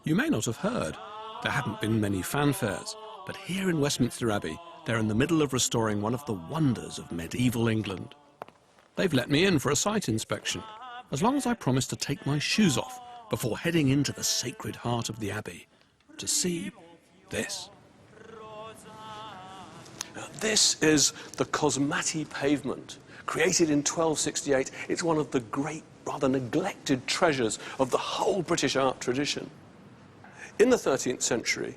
You may not have heard. There haven't been many fanfares, but here in Westminster Abbey, they're in the middle of restoring one of the wonders of medieval England. They've let me in for a site inspection, as long as I promise to take my shoes off before heading into the sacred heart of the Abbey to see this. Now, this is the Cosmati pavement, created in 1268. It's one of the great, rather neglected treasures of the whole British art tradition. In the 13th century,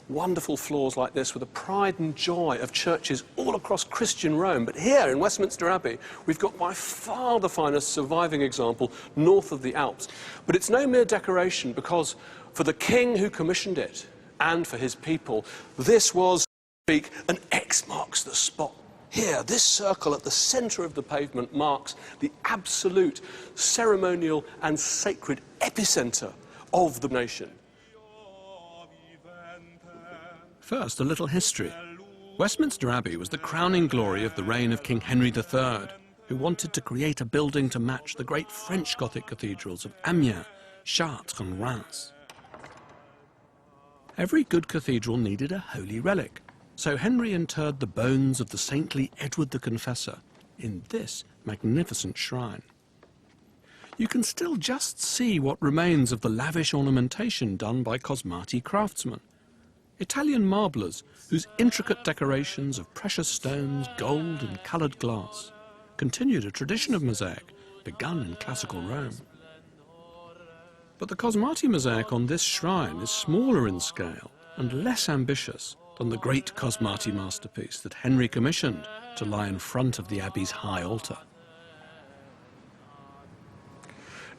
wonderful floors like this were the pride and joy of churches all across Christian Rome. But here in Westminster Abbey, we've got by far the finest surviving example north of the Alps. But it's no mere decoration, because for the king who commissioned it and for his people, this was, so to speak, an X marks the spot. Here, this circle at the centre of the pavement marks the absolute ceremonial and sacred epicentre of the nation. First, a little history. Westminster Abbey was the crowning glory of the reign of King Henry III, who wanted to create a building to match the great French Gothic cathedrals of Amiens, Chartres and Reims. Every good cathedral needed a holy relic, so Henry interred the bones of the saintly Edward the Confessor in this magnificent shrine. You can still just see what remains of the lavish ornamentation done by Cosmati craftsmen. Italian marblers whose intricate decorations of precious stones, gold and coloured glass continued a tradition of mosaic begun in classical Rome. But the Cosmati mosaic on this shrine is smaller in scale and less ambitious than the great Cosmati masterpiece that Henry commissioned to lie in front of the Abbey's high altar.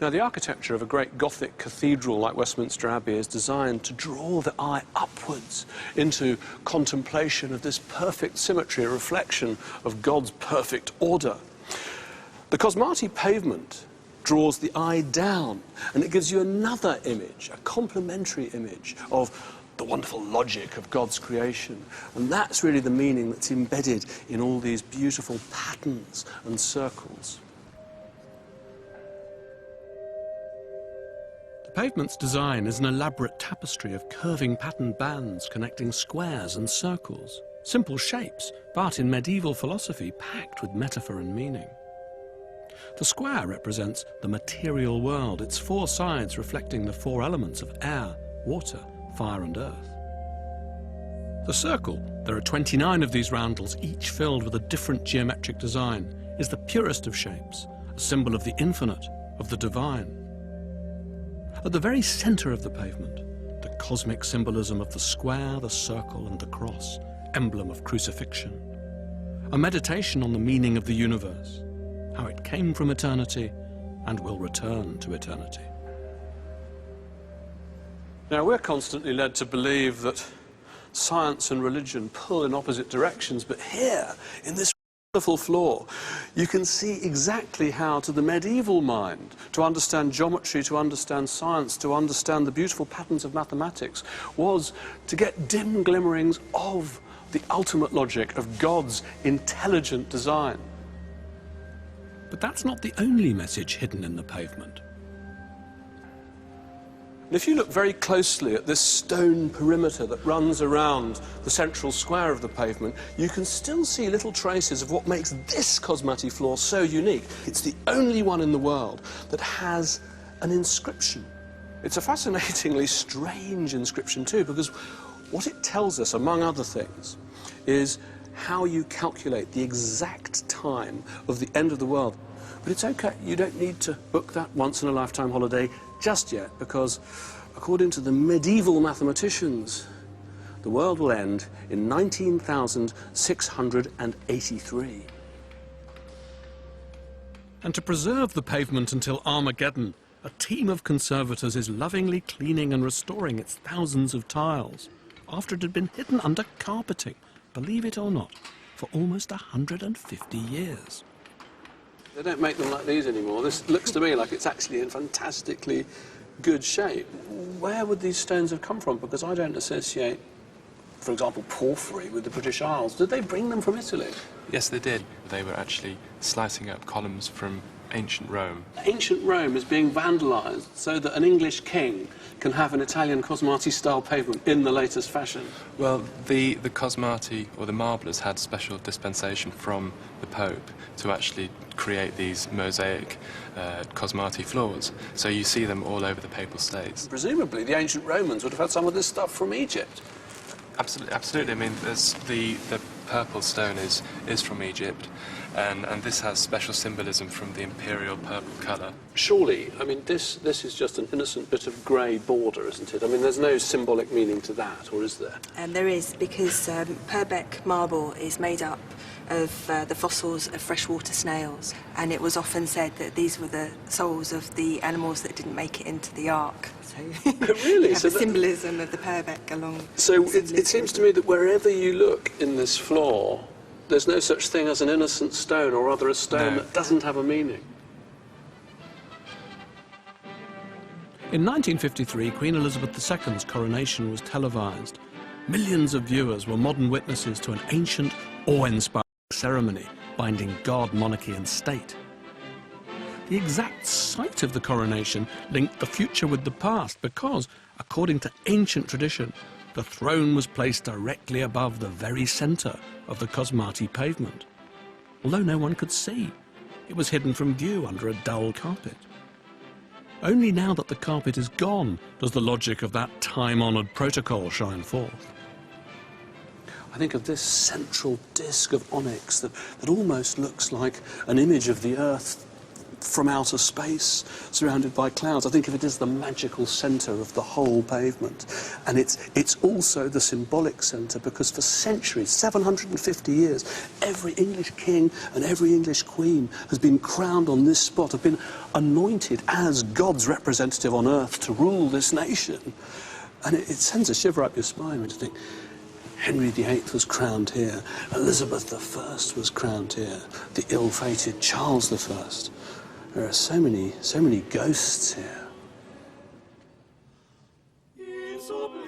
Now, the architecture of a great Gothic cathedral like Westminster Abbey is designed to draw the eye upwards into contemplation of this perfect symmetry, a reflection of God's perfect order. The Cosmati pavement draws the eye down, and it gives you another image, a complementary image of the wonderful logic of God's creation. And that's really the meaning that's embedded in all these beautiful patterns and circles. The pavement's design is an elaborate tapestry of curving patterned bands connecting squares and circles. Simple shapes, but in medieval philosophy packed with metaphor and meaning. The square represents the material world, its four sides reflecting the four elements of air, water, fire and earth. The circle, there are 29 of these roundels, each filled with a different geometric design, is the purest of shapes, a symbol of the infinite, of the divine. At the very centre of the pavement, the cosmic symbolism of the square, the circle and the cross, emblem of crucifixion. A meditation on the meaning of the universe, how it came from eternity and will return to eternity. Now, we're constantly led to believe that science and religion pull in opposite directions, but here, in this wonderful floor, you can see exactly how, to the medieval mind, to understand geometry, to understand science, to understand the beautiful patterns of mathematics, was to get dim glimmerings of the ultimate logic of God's intelligent design. But that's not the only message hidden in the pavement. And if you look very closely at this stone perimeter that runs around the central square of the pavement, you can still see little traces of what makes this Cosmati floor so unique. It's the only one in the world that has an inscription. It's a fascinatingly strange inscription too, because what it tells us, among other things, is how you calculate the exact time of the end of the world. But it's okay, you don't need to book that once-in-a-lifetime holiday just yet, because according to the medieval mathematicians, the world will end in 19,683. And to preserve the pavement until Armageddon, a team of conservators is lovingly cleaning and restoring its thousands of tiles, after it had been hidden under carpeting, believe it or not, for almost 150 years. They don't make them like these anymore. This looks to me like it's actually in fantastically good shape. Where would these stones have come from? Because I don't associate, for example, porphyry with the British Isles. Did they bring them from Italy? Yes, they did. They were actually slicing up columns from ancient Rome. Ancient Rome is being vandalised so that an English king can have an Italian Cosmati-style pavement in the latest fashion. Well, the Cosmati, or the marblers, had special dispensation from the Pope to actually create these mosaic Cosmati floors. So you see them all over the Papal States. Presumably the ancient Romans would have had some of this stuff from Egypt. Absolutely, absolutely. I mean, there's the purple stone is from Egypt, and this has special symbolism from the imperial purple colour. Surely, I mean, this is just an innocent bit of grey border, isn't it? I mean, there's no symbolic meaning to that, or is there? There is, because Purbeck marble is made up of the fossils of freshwater snails, and it was often said that these were the souls of the animals that didn't make it into the Ark. So really? you have So the symbolism of the Purbeck along. So it seems to me that wherever you look in this floor, there's no such thing as an innocent stone, or rather a stone that doesn't have a meaning. In 1953, Queen Elizabeth II's coronation was televised. Millions of viewers were modern witnesses to an ancient, awe-inspiring ceremony binding God, monarchy and state. The exact site of the coronation linked the future with the past because, according to ancient tradition, the throne was placed directly above the very centre of the Cosmati pavement. Although no one could see, it was hidden from view under a dull carpet. Only now that the carpet is gone does the logic of that time-honoured protocol shine forth. I think of this central disc of onyx that almost looks like an image of the Earth from outer space, surrounded by clouds. I think of it as the magical centre of the whole pavement. And it's also the symbolic centre because for centuries, 750 years, every English king and every English queen has been crowned on this spot, have been anointed as God's representative on earth to rule this nation. And it sends a shiver up your spine when you think, Henry VIII was crowned here, Elizabeth I was crowned here, the ill-fated Charles I. There are so many ghosts here.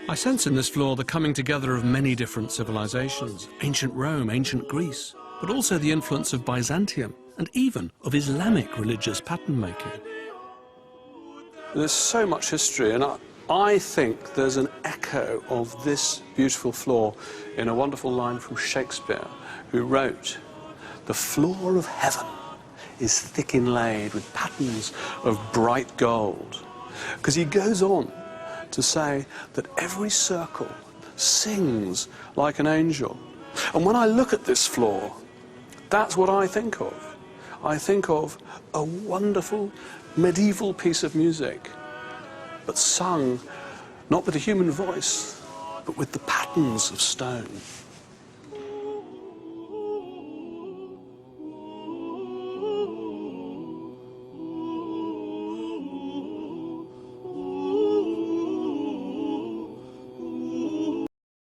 I sense in this floor the coming together of many different civilizations, ancient Rome, ancient Greece, but also the influence of Byzantium and even of Islamic religious pattern making. There's so much history, and I think there's an echo of this beautiful floor in a wonderful line from Shakespeare, who wrote, "The floor of heaven is thick inlaid with patterns of bright gold." Because he goes on to say that every circle sings like an angel. And when I look at this floor, that's what I think of. I think of a wonderful medieval piece of music, but sung not with a human voice, but with the patterns of stone.